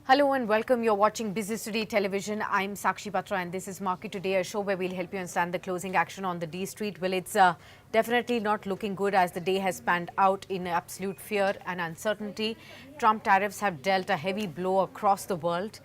Hello and welcome. You're watching Business Today Television. I'm Sakshi Batra and this is Market Today, a show where we'll help you understand the closing action on the D Street. Well, it's definitely not looking good as the day has panned out in absolute fear and uncertainty. Trump tariffs have dealt a heavy blow across the world.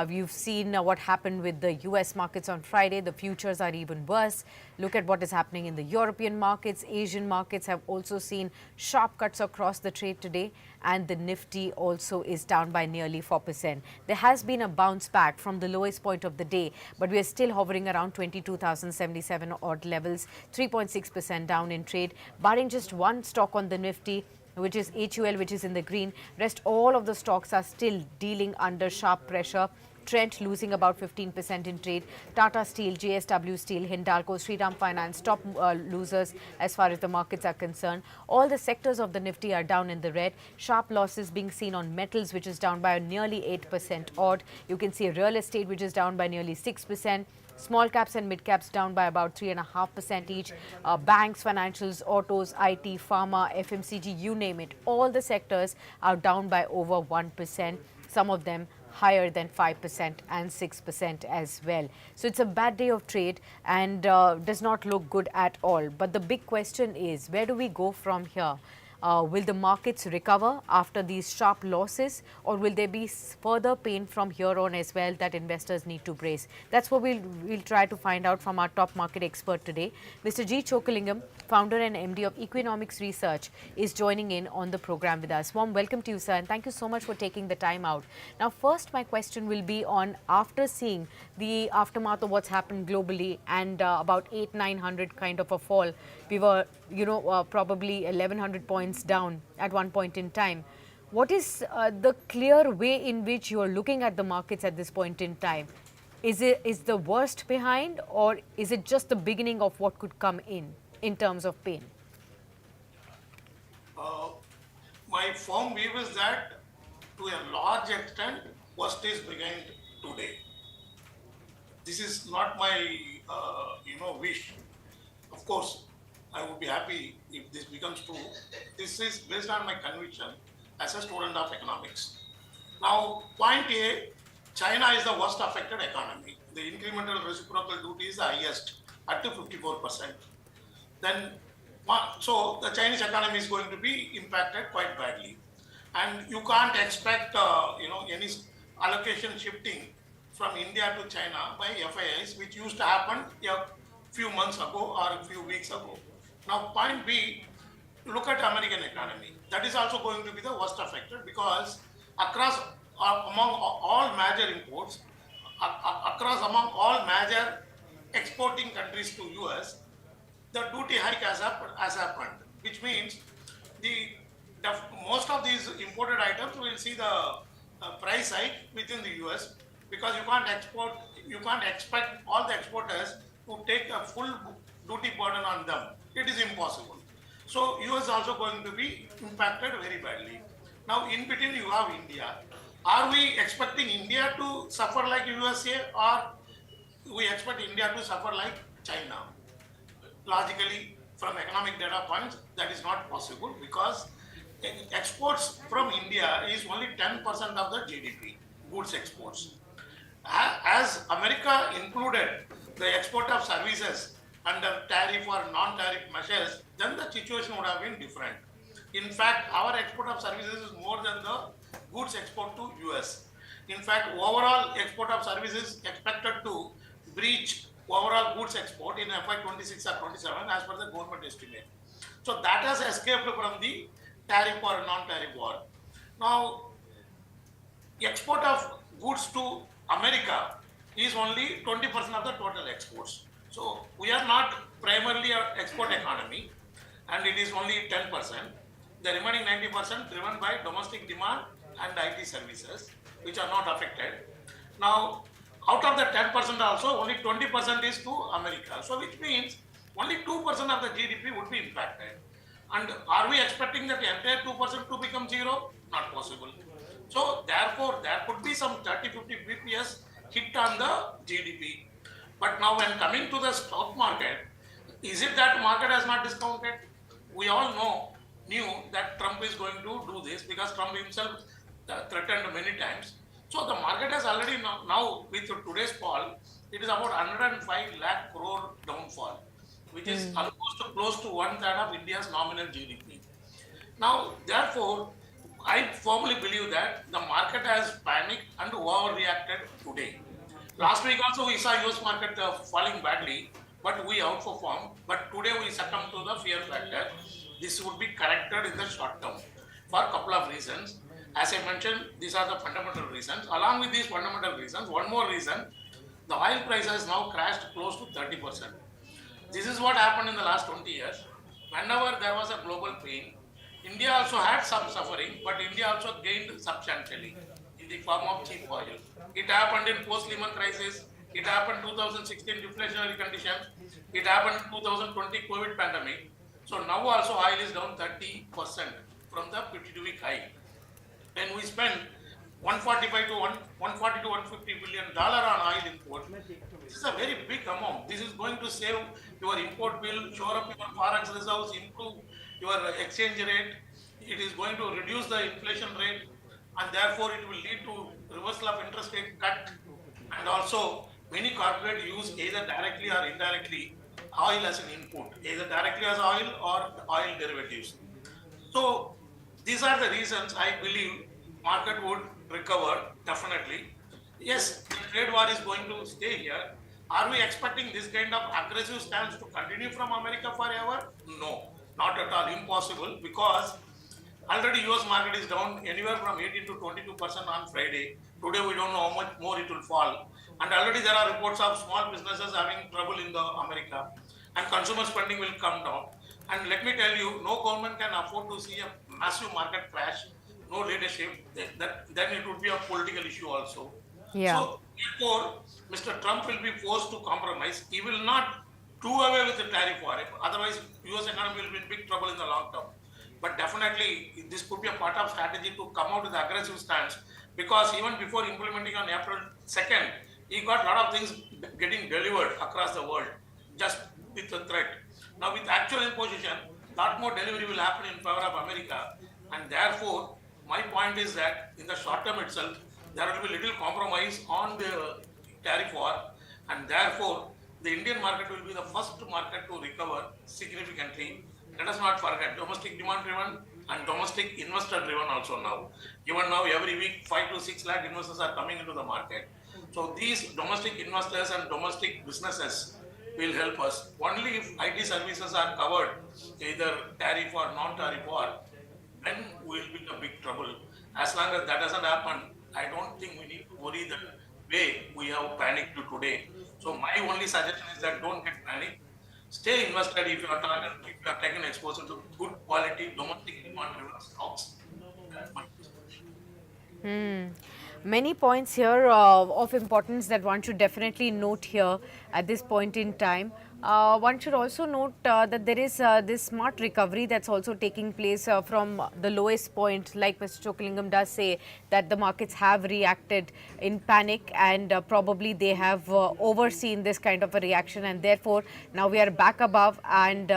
You've seen what happened with the US markets on Friday. The futures are even worse. Look at what is happening in the European markets. Asian markets have also seen sharp cuts across the trade today, and the Nifty also is down by nearly 4%. There has been a bounce back from the lowest point of the day, but we are still hovering around 22,077 odd levels, 3.6% down in trade, barring just one stock on the Nifty, which is HUL, which is in the green. Rest all of the stocks are still dealing under sharp pressure. Trent losing about 15% in trade. Tata Steel, JSW Steel, Hindalco, Shriram Finance, top losers as far as the markets are concerned. All the sectors of the Nifty are down in the red. Sharp losses being seen on metals, which is down by nearly 8% odd. You can see real estate, which is down by nearly 6%. Small caps and mid caps down by about 3.5% each. Banks, financials, autos, IT, pharma, FMCG, you name it. All the sectors are down by over 1%. Some of them higher than 5% and 6% as well. So it's a bad day of trade and does not look good at all. But the big question is, where do we go from here? Will the markets recover after these sharp losses, or will there be further pain from here on as well that investors need to brace? That's what we'll try to find out from our top market expert today. Mr. G. Chokkalingam, founder and MD of Equinomics Research, is joining in on the program with us. Warm welcome to you, sir, and thank you so much for taking the time out. Now, first, my question will be on, after seeing the aftermath of what's happened globally and about 800-900 kind of a fall, we were, probably 1100 points down at one point in time. What is the clear way in which you are looking at the markets at this point in time? Is the worst behind, or is it just the beginning of what could come in terms of pain? My firm view is that to a large extent, worst is behind today. This is not my, wish. Of course, I would be happy if this becomes true. This is based on my conviction as a student of economics. Now, point A, China is the worst affected economy. The incremental reciprocal duty is the highest at 54%. Then, so the Chinese economy is going to be impacted quite badly. And you can't expect, any allocation shifting from India to China by FIIs, which used to happen a few months ago or a few weeks ago. Now, point B, look at American economy. That is also going to be the worst affected because across among all major imports, among all major exporting countries to US, the duty hike has happened, which means the most of these imported items will see the price hike within the US because you can't expect all the exporters to take a full duty burden on them. It is impossible. So US is also going to be impacted very badly. Now in between you have India. Are we expecting India to suffer like USA, or we expect India to suffer like China? Logically, from economic data points, that is not possible because exports from India is only 10% of the GDP, goods exports. As America included the export of services under tariff or non-tariff measures, then the situation would have been different. In fact, our export of services is more than the goods export to US. In fact, overall export of services expected to breach overall goods export in FY26 or 27 as per the government estimate. So that has escaped from the tariff or non-tariff war. Now, export of goods to America is only 20% of the total exports. So we are not primarily an export economy, and it is only 10%. The remaining 90% driven by domestic demand and IT services, which are not affected. Now, out of the 10% also, only 20% is to America. So which means only 2% of the GDP would be impacted. And are we expecting that the entire 2% to become zero? Not possible. So therefore, there could be some 30-50 BPS hit on the GDP. But now when coming to the stock market, is it that market has not discounted? We all knew that Trump is going to do this because Trump himself threatened many times. So the market has already now with today's fall, it is about 105 lakh crore downfall, which is almost close to one third of India's nominal GDP. Now, therefore, I firmly believe that the market has panicked and overreacted today. Last week also we saw US market falling badly, but we outperformed. But today we succumb to the fear factor. This would be corrected in the short term for a couple of reasons. As I mentioned, these are the fundamental reasons. Along with these fundamental reasons, one more reason, the oil price has now crashed close to 30%. This is what happened in the last 20 years. Whenever there was a global pain, India also had some suffering, but India also gained substantially in the form of cheap oil. It happened in post-Lehman crisis. It happened 2016 deflationary conditions. It happened in 2020 COVID pandemic. So now also oil is down 30% from the 52-week high. When we spend 145 to 140 to 150 billion dollar on oil import, this is a very big amount. This is going to save your import bill, shore up your forex reserves, improve your exchange rate. It is going to reduce the inflation rate, and therefore it will lead to reversal of interest rate cut. And also, many corporate use either directly or indirectly oil as an input, either directly as oil or oil derivatives. So these are the reasons I believe market would recover definitely. Yes, the trade war is going to stay here. Are we expecting this kind of aggressive stance to continue from America forever? No, not at all. Impossible, because already US market is down anywhere from 18 to 22% on Friday. Today we don't know how much more it will fall. And already there are reports of small businesses having trouble in the America, and consumer spending will come down. And let me tell you, no government can afford to see a massive market crash, no leadership. Then it would be a political issue also. Yeah. So therefore, Mr. Trump will be forced to compromise. He will not do away with the tariff war. Otherwise, US economy will be in big trouble in the long term. But definitely, this could be a part of strategy to come out with aggressive stance, because even before implementing on April 2nd, he got a lot of things getting delivered across the world just with a threat. Now, with actual imposition, a lot more delivery will happen in favor of America. And therefore, my point is that in the short term itself, there will be little compromise on the tariff war. And therefore, the Indian market will be the first market to recover significantly. Let us not forget, domestic demand driven and domestic investor driven also now. Even now, every week, 5 to 6 lakh investors are coming into the market. So these domestic investors and domestic businesses will help us. Only if IT services are covered, either tariff or non-tariff war, then we will be in a big trouble. As long as that doesn't happen, I don't think we need to worry the way we have panicked to today. So my only suggestion is that don't get panicked. Stay invested if you are taking exposure to good quality domestic demand driven stocks. That's my suggestion. Many points here of importance that one should definitely note here at this point in time. One should also note that there is this smart recovery that's also taking place from the lowest point. Like Mr. Chokkalingam does say, that the markets have reacted in panic, and probably they have overseen this kind of a reaction, and therefore now we are back above, and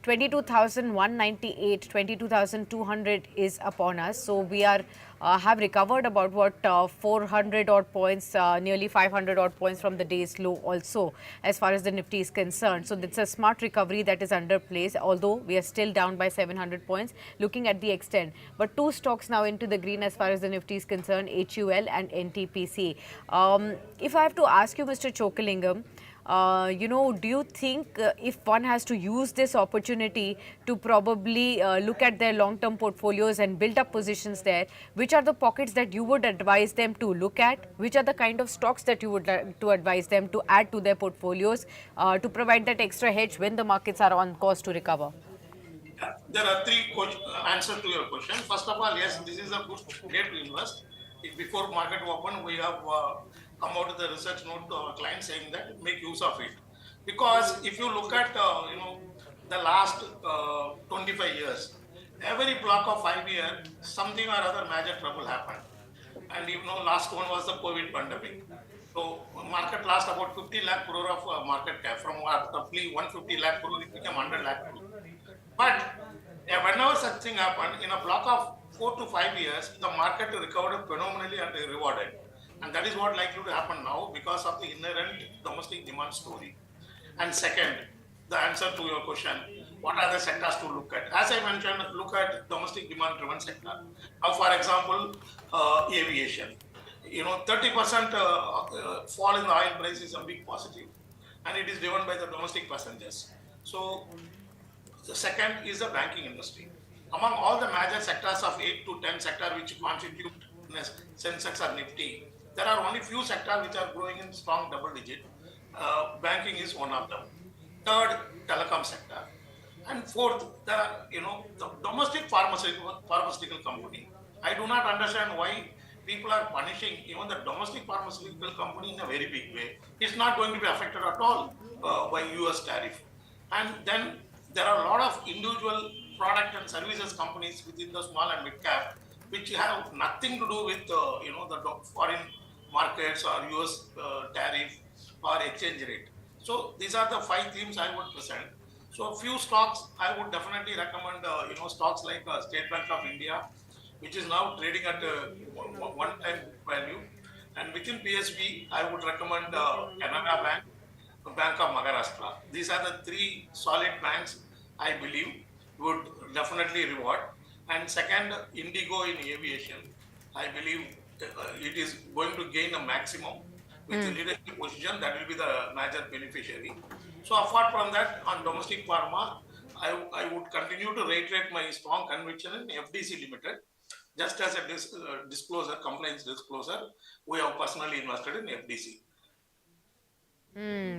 22,198, 22,200 is upon us. So we are have recovered about what 400 odd points, nearly 500 odd points from the day's low also, as far as the Nifty is concerned. So it's a smart recovery that is under place, although we are still down by 700 points looking at the extent. But two stocks now into the green as far as the Nifty is concerned, HUL and NTPC. If I have to ask you, Mr. Chokkalingam, do you think if one has to use this opportunity to probably look at their long-term portfolios and build up positions there, which are the pockets that you would advise them to look at? Which are the kind of stocks that you would like to advise them to add to their portfolios to provide that extra hedge when the markets are on course to recover? There are three answers to your question. First of all, yes, this is a good day to invest. Before market open, we have come out with a research note to our clients saying that make use of it. Because if you look at the last 25 years, every block of 5 years, something or other major trouble happened. And last one was the COVID pandemic. So market lost about 50 lakh crore of market cap. From roughly 150 lakh crore, it became 100 lakh crore. But whenever such thing happened, in a block of 4 to 5 years, the market recovered phenomenally and rewarded. And that is what likely to happen now because of the inherent domestic demand story. And second, the answer to your question, what are the sectors to look at? As I mentioned, look at domestic demand driven sector. Now, for example, aviation. 30% fall in the oil price is a big positive, and it is driven by the domestic passengers. So the second is the banking industry. Among all the major sectors of 8 to 10 sectors which constitute Sensex or Nifty, there are only few sectors which are growing in strong double digit. Banking is one of them. Third, telecom sector. And fourth, the domestic pharmaceutical company. I do not understand why people are punishing even the domestic pharmaceutical company in a very big way. It's not going to be affected at all by US tariff. And then there are a lot of individual product and services companies within the small and mid cap which have nothing to do with the foreign markets or US tariff or exchange rate. So these are the 5 themes I would present. So few stocks I would definitely recommend. Stocks like State Bank of India, which is now trading at one-time value, and within PSB I would recommend Canara Bank, Bank of Maharashtra. These are the 3 solid banks I believe would definitely reward. And second, Indigo in aviation. I believe it is going to gain a maximum with the leadership position. That will be the major beneficiary. So apart from that, on domestic pharma, I would continue to reiterate my strong conviction in FDC Limited. Just as a disclosure, compliance disclosure, we have personally invested in FDC.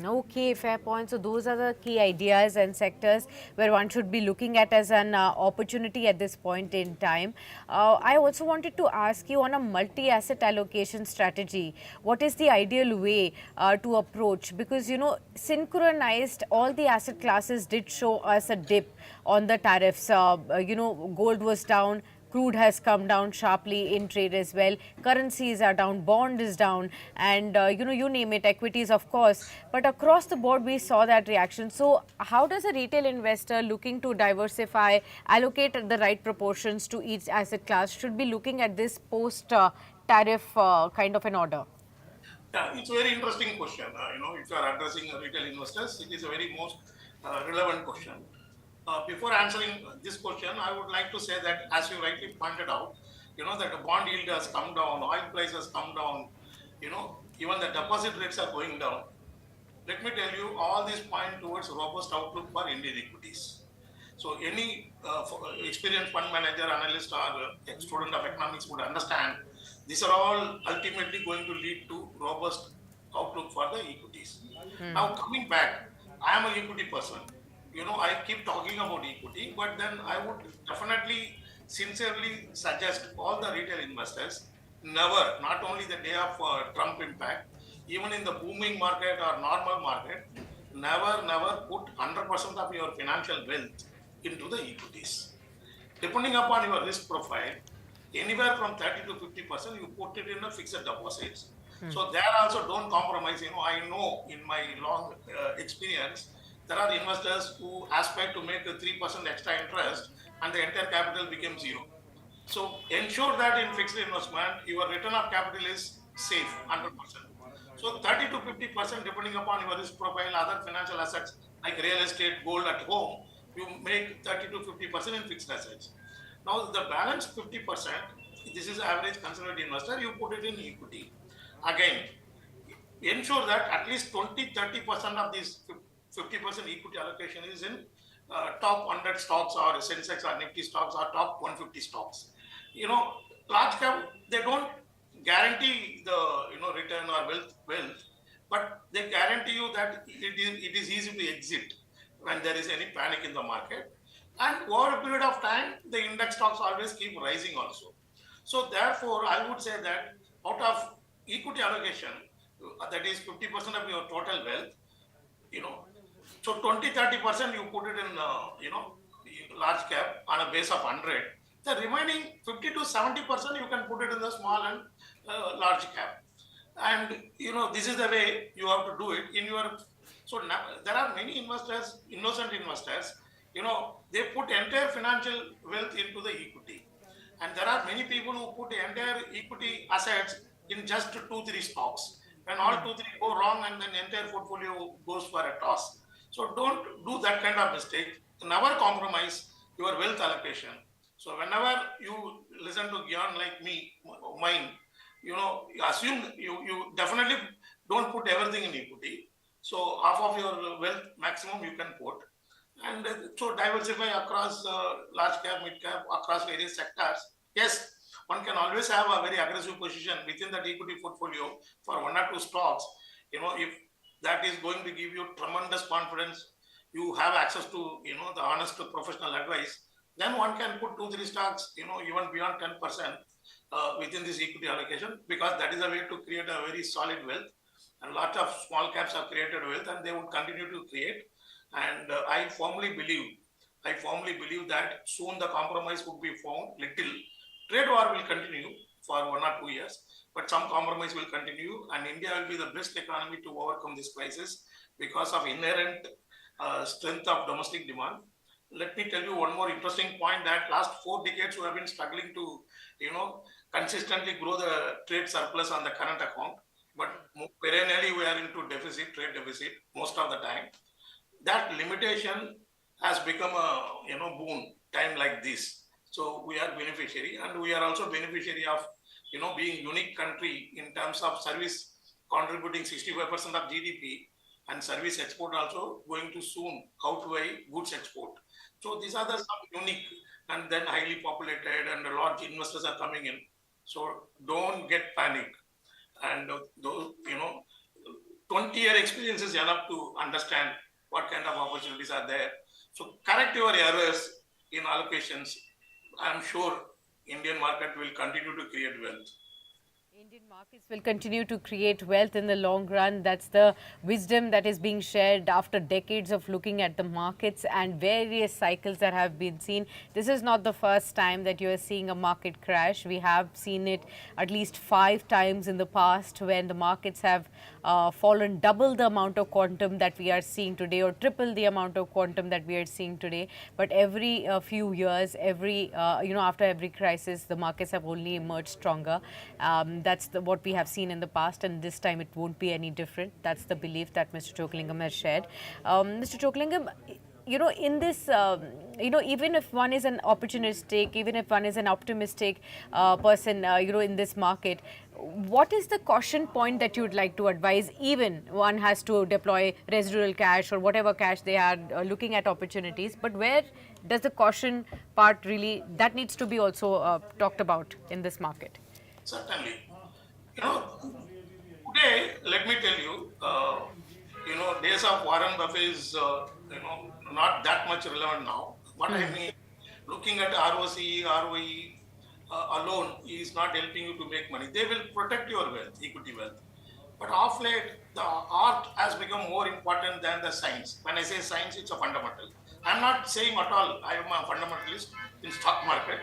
Okay, fair point. So those are the key ideas and sectors where one should be looking at as an opportunity at this point in time. I also wanted to ask you on a multi-asset allocation strategy, what is the ideal way to approach? Because, synchronized, all the asset classes did show us a dip on the tariffs. Gold was down. Crude has come down sharply in trade as well. Currencies are down, bond is down, and you name it, equities, of course. But across the board, we saw that reaction. So, how does a retail investor looking to diversify, allocate the right proportions to each asset class, should be looking at this post tariff kind of an order? Yeah, it's a very interesting question. If you are addressing retail investors, it is a very most relevant question. Before answering this question, I would like to say that, as you rightly pointed out, that the bond yield has come down, oil price has come down, even the deposit rates are going down. Let me tell you, all these point towards robust outlook for Indian equities. So any experienced fund manager, analyst, or student of economics would understand these are all ultimately going to lead to robust outlook for the equities. Now coming back, I am an equity person. I keep talking about equity, but then I would definitely sincerely suggest all the retail investors never, not only the day of Trump impact, even in the booming market or normal market, never put 100% of your financial wealth into the equities. Depending upon your risk profile, anywhere from 30 to 50%, you put it in a fixed deposits. So there also don't compromise. I know in my long experience, there are investors who aspire to make a 3% extra interest and the entire capital becomes zero. So ensure that in fixed investment, your return of capital is safe, 100%. So 30 to 50%, depending upon your risk profile, other financial assets like real estate, gold at home, you make 30 to 50% in fixed assets. Now the balance 50%, this is average conservative investor, you put it in equity. Again, ensure that at least 20-30% of this 50% equity allocation is in top 100 stocks or Sensex or Nifty stocks or top 150 stocks. Large cap, they don't guarantee the return or wealth, but they guarantee you that it is easy to exit when there is any panic in the market. And over a period of time, the index stocks always keep rising also. So therefore, I would say that out of equity allocation, that is 50% of your total wealth, so 20-30% you put it in, large cap on a base of 100. The remaining 50 to 70% you can put it in the small and large cap. And, this is the way you have to do it in your. So now, there are many investors, innocent investors, they put entire financial wealth into the equity. And there are many people who put the entire equity assets in just 2-3 stocks. When all 2-3 go wrong and then entire portfolio goes for a toss. So don't do that kind of mistake. Never compromise your wealth allocation. So whenever you listen to Gyan like me, mine, you assume you definitely don't put everything in equity. So half of your wealth maximum you can put. And so diversify across large cap, mid cap, across various sectors. Yes, one can always have a very aggressive position within that equity portfolio for one or two stocks. If that is going to give you tremendous confidence, you have access to the honest professional advice. Then one can put 2-3 stocks, even beyond 10% within this equity allocation, because that is a way to create a very solid wealth. And lot of small caps have created wealth, and they would continue to create. And I firmly believe that soon the compromise would be found. Little trade war will continue for 1 or 2 years, but some compromise will continue, and India will be the best economy to overcome this crisis because of inherent strength of domestic demand. Let me tell you one more interesting point, that last 4 decades we have been struggling to, consistently grow the trade surplus on the current account, but perennially we are into trade deficit most of the time. That limitation has become a boon time like this. So we are beneficiary, and we are also beneficiary of being unique country in terms of service contributing 65% of GDP, and service export also going to soon outweigh goods export. So these are the some unique, and then highly populated, and large investors are coming in. So don't get panic. And those 20-year experience is enough to understand what kind of opportunities are there. So correct your errors in allocations. I'm sure Indian market will continue to create wealth. Indian markets will continue to create wealth in the long run. That's the wisdom that is being shared after decades of looking at the markets and various cycles that have been seen. This is not the first time that you are seeing a market crash. We have seen it at least 5 times in the past, when the markets have fallen double the amount of quantum that we are seeing today, or triple the amount of quantum that we are seeing today. But every few years, after every crisis, the markets have only emerged stronger. That's what we have seen in the past, and this time it won't be any different. That's the belief that Mr. Chokkalingam has shared. Mr. Chokkalingam, in this, even if one is an opportunistic, even if one is an optimistic person, in this market, what is the caution point that you would like to advise? Even one has to deploy residual cash or whatever cash they are looking at opportunities, but where does the caution part really, that needs to be also talked about in this market? Certainly. Today, let me tell you, days of Warren Buffett is, not that much relevant now. What I mean, looking at ROCE, ROE alone is not helping you to make money. They will protect your wealth, equity wealth. But of late, the art has become more important than the science. When I say science, it's a fundamental. I'm not saying at all I am a fundamentalist in stock market,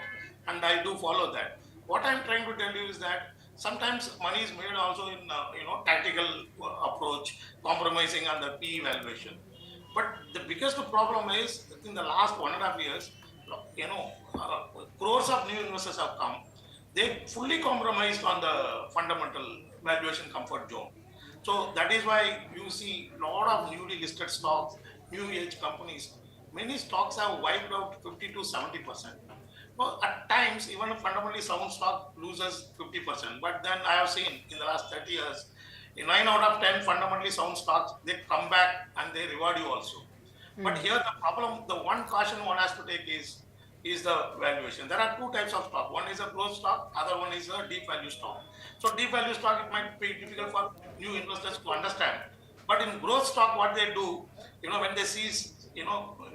and I do follow that. What I'm trying to tell you is that sometimes money is made also in tactical approach, compromising on the P valuation. But the biggest problem is in the last 1.5 years, crores of new investors have come. They fully compromised on the fundamental valuation comfort zone. So that is why you see a lot of newly listed stocks, new age companies. Many stocks have wiped out 50 to 70%. Well, at times, even a fundamentally sound stock loses 50%. But then I have seen in the last 30 years, in 9 out of 10 fundamentally sound stocks, they come back and they reward you also. But here the problem, the one caution one has to take is the valuation. There are two types of stock. One is a growth stock, other one is a deep value stock. So deep value stock, it might be difficult for new investors to understand. But in growth stock, what they do, when they see,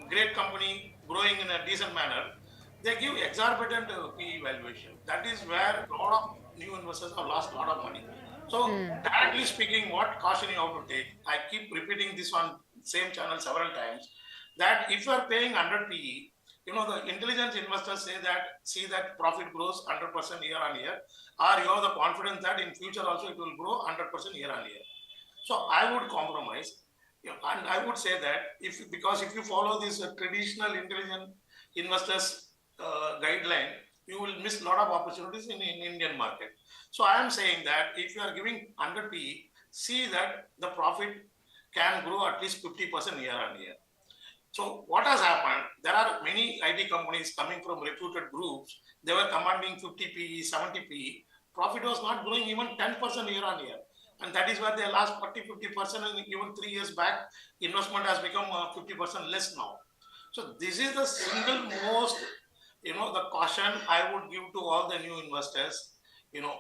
great company growing in a decent manner, they give exorbitant PE valuation. That is where a lot of new investors have lost a lot of money. So directly speaking, what caution you have to take, I keep repeating this on same channel several times, that if you are paying 100 PE, the intelligent investors see that profit grows 100% year on year, or you have the confidence that in future also it will grow 100% year on year. So I would compromise, and I would say that because if you follow this traditional intelligent investors guideline, you will miss a lot of opportunities in Indian market. So I am saying that if you are giving 100 PE, see that the profit can grow at least 50% year on year. So what has happened? There are many IT companies coming from reputed groups. They were commanding 50 PE, 70 PE. Profit was not growing even 10% year on year. And that is why they lost 40, 50%. And even 3 years back, investment has become 50% less now. So this is the single most, the caution I would give to all the new investors. You know,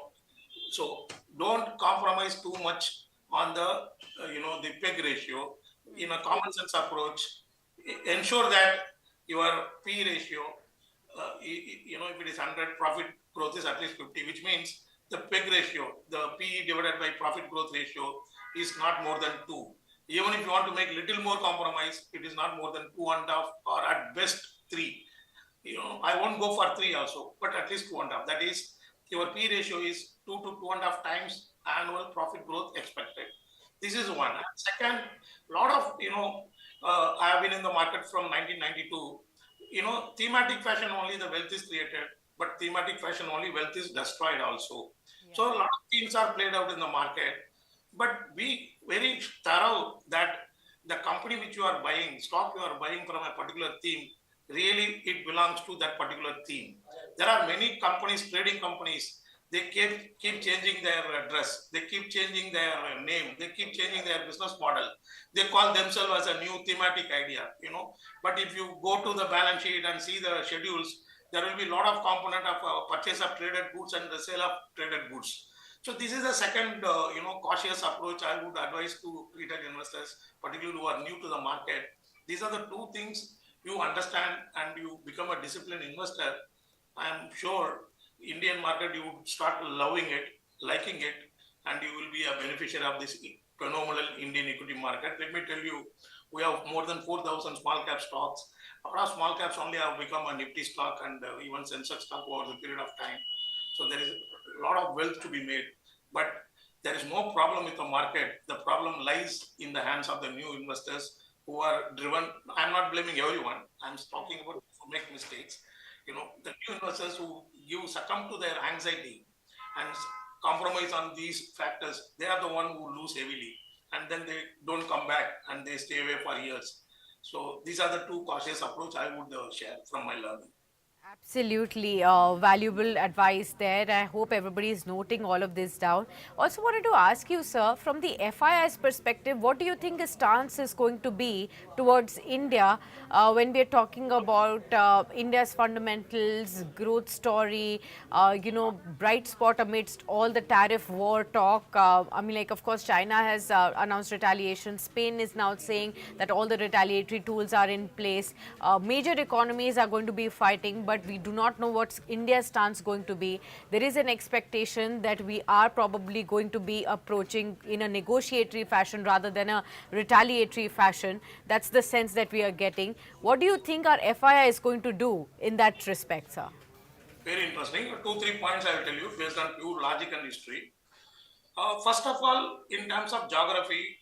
so don't compromise too much on the peg ratio. In a common sense approach, ensure that your P ratio, if it is 100, profit growth is at least 50, which means the peg ratio, the PE divided by profit growth ratio is not more than 2. Even if you want to make little more compromise, it is not more than 2.5 or at best 3. I won't go for 3 also, but at least 2.5. That is, your P ratio is 2 to 2.5 times annual profit growth expected. This is one. And second, a lot of, I have been in the market from 1992. Thematic fashion only the wealth is created, but thematic fashion only wealth is destroyed also. Yeah. So a lot of things are played out in the market, but be very thorough that the company which you are buying, stock you are buying from a particular theme, really it belongs to that particular theme. There are many companies, trading companies, they keep changing their address, they keep changing their name, they keep changing their business model. They call themselves as a new thematic idea, But if you go to the balance sheet and see the schedules, there will be a lot of component of purchase of traded goods and the sale of traded goods. So this is the second, cautious approach I would advise to retail investors, particularly who are new to the market. These are the two things you understand and you become a disciplined investor. I am sure Indian market, you would start loving it, liking it, and you will be a beneficiary of this phenomenal Indian equity market. Let me tell you, we have more than 4,000 small cap stocks. Our small caps only have become a Nifty stock and even Sensex stock over the period of time. So there is a lot of wealth to be made, but there is no problem with the market. The problem lies in the hands of the new investors who are driven. I'm not blaming everyone. I'm talking about who make mistakes. The new investors who succumb to their anxiety and compromise on these factors, they are the one who lose heavily, and then they don't come back and they stay away for years. So these are the two cautious approach I would share from my learning. Absolutely valuable advice there. I hope everybody is noting all of this down. Also wanted to ask you, sir, from the FII's perspective, what do you think the stance is going to be towards India when we are talking about India's fundamentals, growth story, bright spot amidst all the tariff war talk? Of course, China has announced retaliation. Spain is now saying that all the retaliatory tools are in place. Major economies are going to be fighting, but we do not know what's India's stance going to be. There is an expectation that we are probably going to be approaching in a negotiatory fashion rather than a retaliatory fashion. That's the sense that we are getting. What do you think our FII is going to do in that respect, sir? Very interesting. 2-3 points I will tell you based on pure logic and history. First of all, in terms of geography,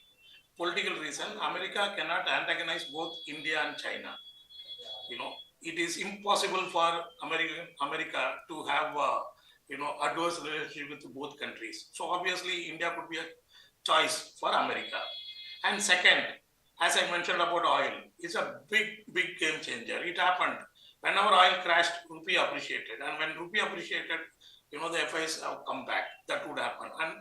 political reason, America cannot antagonize both India and China. It is impossible for America to have adverse relationship with both countries. So obviously India could be a choice for America. And second, as I mentioned about oil, it's a big game changer. It happened whenever oil crashed, rupee appreciated, and when rupee appreciated, the FIs have come back. That would happen, and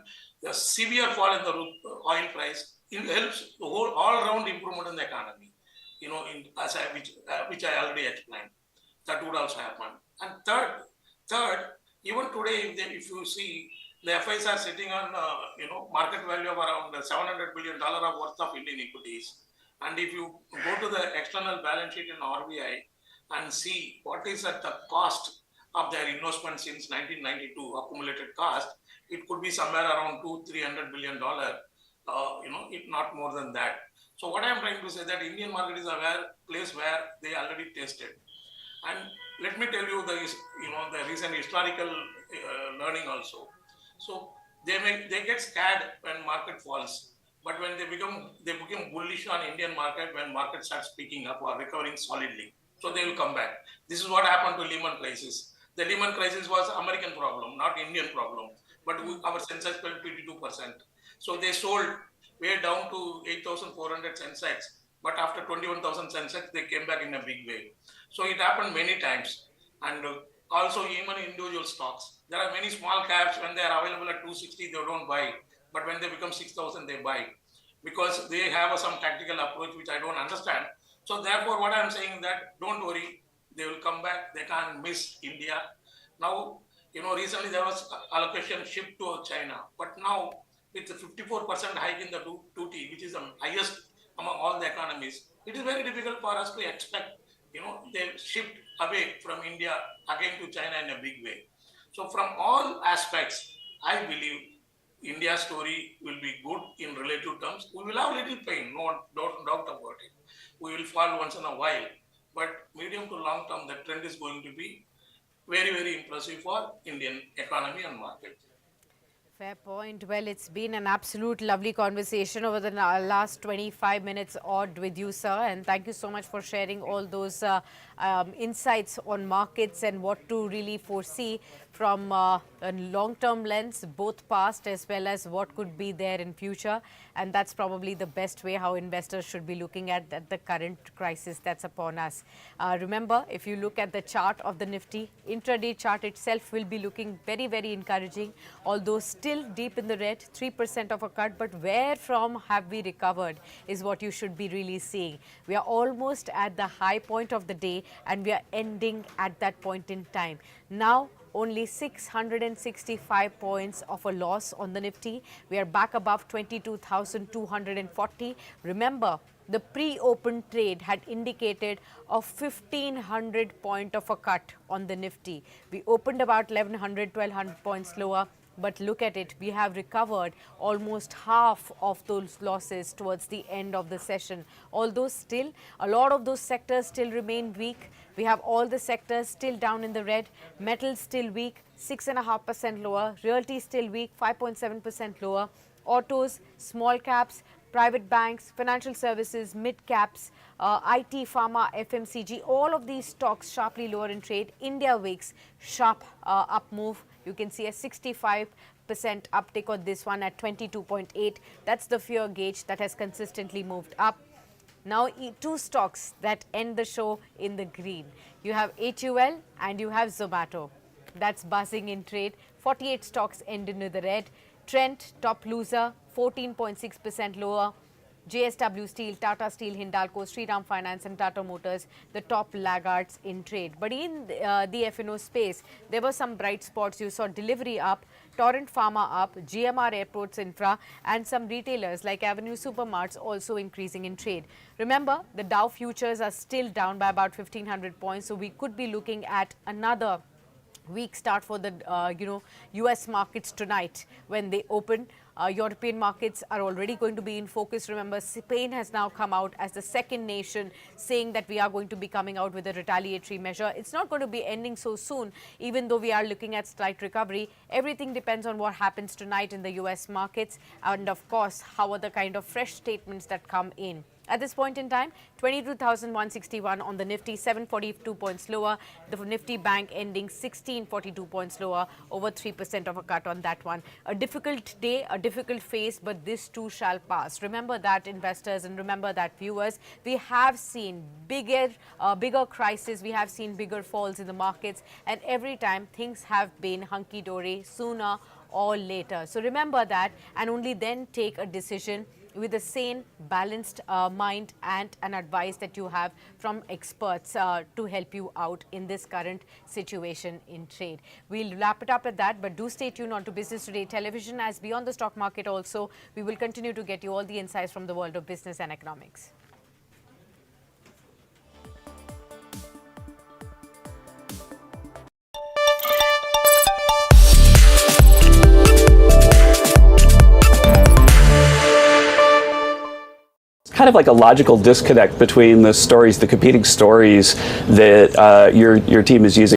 the severe fall in the oil price, it helps the whole all-round improvement in the economy. Which I already explained, that would also happen. And third, even today, if you see, the FIs are sitting on market value of around $700 billion of worth of Indian equities. And if you go to the external balance sheet in RBI and see what is at the cost of their investment since 1992, accumulated cost, it could be somewhere around $200-300 billion. If not more than that. So what I am trying to say that Indian market is a place where they already tested. And let me tell you the recent historical learning also. So they get scared when market falls, but when they become bullish on Indian market when market starts picking up or recovering solidly. So they will come back. This is what happened to Lehman crisis. The Lehman crisis was American problem, not Indian problem. But our Sensex fell 22%. So they sold way down to 8,400 Sensex. But after 21,000 Sensex, they came back in a big way. So it happened many times. And also even individual stocks. There are many small caps, when they are available at 260, they don't buy. But when they become 6,000, they buy. Because they have some tactical approach, which I don't understand. So therefore, what I'm saying that don't worry, they will come back. They can't miss India. Now, recently there was allocation shift to China, but now with the 54% hike in the 2T, which is the highest among all the economies, it is very difficult for us to expect, they shift away from India again to China in a big way. So from all aspects, I believe India's story will be good in relative terms. We will have little pain, no doubt about it. We will fall once in a while, but medium to long term, the trend is going to be very, very impressive for Indian economy and market. Fair point. Well, it's been an absolute lovely conversation over the last 25 minutes odd with you, sir. And thank you so much for sharing all those insights on markets and what to really foresee from a long-term lens, both past as well as what could be there in future. And that's probably the best way how investors should be looking at the current crisis that's upon us. Remember, if you look at the chart of the Nifty, intraday chart itself will be looking very, very encouraging, although still deep in the red, 3% of a cut. But where from have we recovered is what you should be really seeing. We are almost at the high point of the day and we are ending at that point in time. Now, only 665 points of a loss on the Nifty. We are back above 22,240. Remember, the pre-open trade had indicated a 1,500 point of a cut on the Nifty. We opened about 1,100, 1,200 points lower. But look at it, we have recovered almost half of those losses towards the end of the session. Although still, a lot of those sectors still remain weak. We have all the sectors still down in the red. Metals still weak, 6.5% lower. Realty still weak, 5.7% lower. Autos, small caps, private banks, financial services, mid caps, IT, pharma, FMCG, all of these stocks sharply lower in trade. India VIX, sharp up move. You can see a 65% uptick on this one at 22.8. That's the fear gauge that has consistently moved up. Now, two stocks that end the show in the green. You have HUL and you have Zomato. That's buzzing in trade. 48 stocks end into the red. Trent, top loser, 14.6% lower. JSW Steel, Tata Steel, Hindalco, Shriram Finance and Tata Motors, the top laggards in trade. But in the F&O space, there were some bright spots. You saw delivery up, Torrent Pharma up, GMR Airports Infra and some retailers like Avenue Supermarts also increasing in trade. Remember, the Dow futures are still down by about 1,500 points. So we could be looking at another weak start for the US markets tonight when they open. European markets are already going to be in focus. Remember, Spain has now come out as the second nation saying that we are going to be coming out with a retaliatory measure. It's not going to be ending so soon, even though we are looking at slight recovery. Everything depends on what happens tonight in the US markets and, of course, how are the kind of fresh statements that come in. At this point in time, 22,161 on the Nifty, 742 points lower. The Nifty Bank ending 1642 points lower, over 3% of a cut on that one. A difficult day, a difficult phase, but this too shall pass. Remember that, investors, and remember that, viewers. We have seen bigger crises. We have seen bigger falls in the markets, and every time things have been hunky-dory sooner or later. So remember that, and only then take a decision with a sane, balanced mind and an advice that you have from experts to help you out in this current situation in trade. We'll wrap it up at that, but do stay tuned on to Business Today Television, as beyond the stock market also, we will continue to get you all the insights from the world of business and economics. Kind of like a logical disconnect between the stories, the competing stories that your team is using.